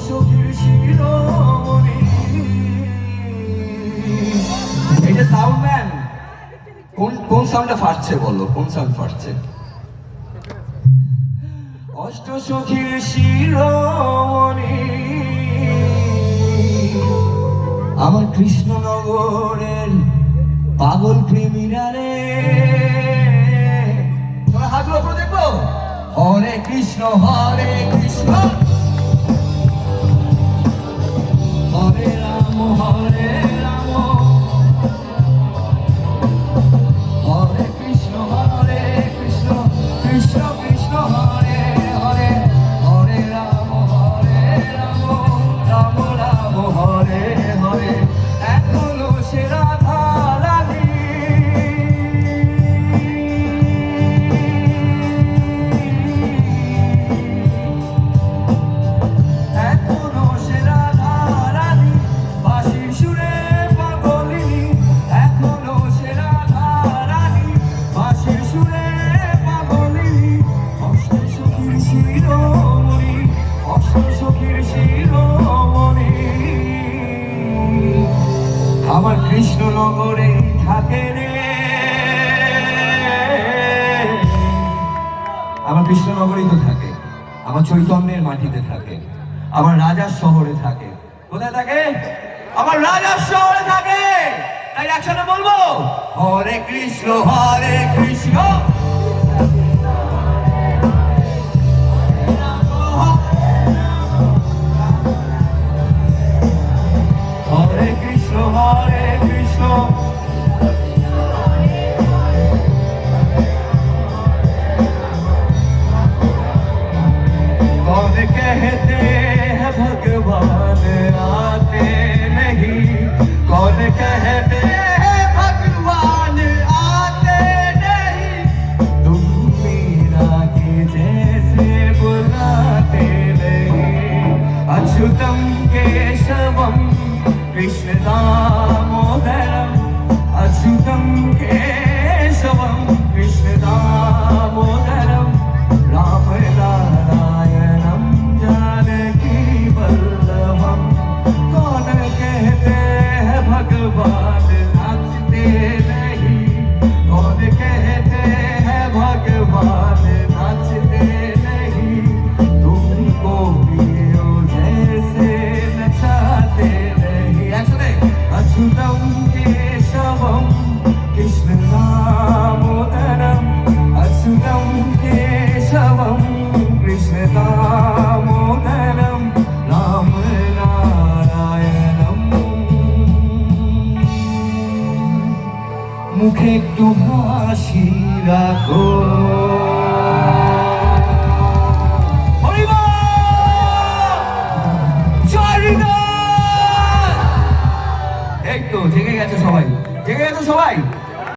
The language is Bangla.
সখীর শিরোমণি। এই যে সাউন্ড ম্যান, কোন সাউন্ডটা ফাটছে বলো, কোন সাউন্ড ফাটছে? অষ্ট সখীর শিরোমণি আমার কৃষ্ণনগরের পাগল প্রেমীরা রে। তোমরা হাতগুলো করে দেখবো। হরে কৃষ্ণ হরে কৃষ্ণ হরে রাম হরে রাম হরে কৃষ্ণ কৃষ্ণ কৃষ্ণ হরে হরে হরে রাম রাম রাম হরে হরে। এখনো সে রাধা রাধি এখনো সে রাধা রাধি বাঁশির সুরে পাগলিনী। এখনো সে রাধা রাধি বাঁশির সুরে পাগলিনী। অষ্ট সখীর শিরোমণি অষ্ট সখীর শিরোমণি আমার কৃষ্ণনগরে থাকে রে। আমার কৃষ্ণনগরেই তো থাকে, আমার চৈতন্যের মাটিতে থাকে, আমার রাজার শহরে থাকে। কোথায় থাকে? আমার রাজার শহরে থাকে। তাই একসাথে বলবো হরে কৃষ্ণ হরে কৃষ্ণ হরে কৃষ্ণ হরে কৃষ্ণ। कौन कहते हैं भगवान आते नहीं? कौन कहते हैं भगवान आते नहीं? तुम मीरा के जैसे बुलाते नहीं। अच्युतम केशवम कृष्ण दामोदरम अच्युतम केशवम कृष्ण दामोदरम राम नारायणम जानकी वल्लभम। कौन कहते हैं भगवान नाचते नहीं? कौन कहते हैं भगवान नाचते नहीं? तुमको पियो जैसे नचाते नहीं। अच्युतम केशवम कृष्ण दामोदरम अच्युतम केशवम कृष्ण दामोदरम राम नारायणम। মুখে একটু হাসি রাখো। এই তো জেগে গেছে সবাই, জেগে গেছে সবাই।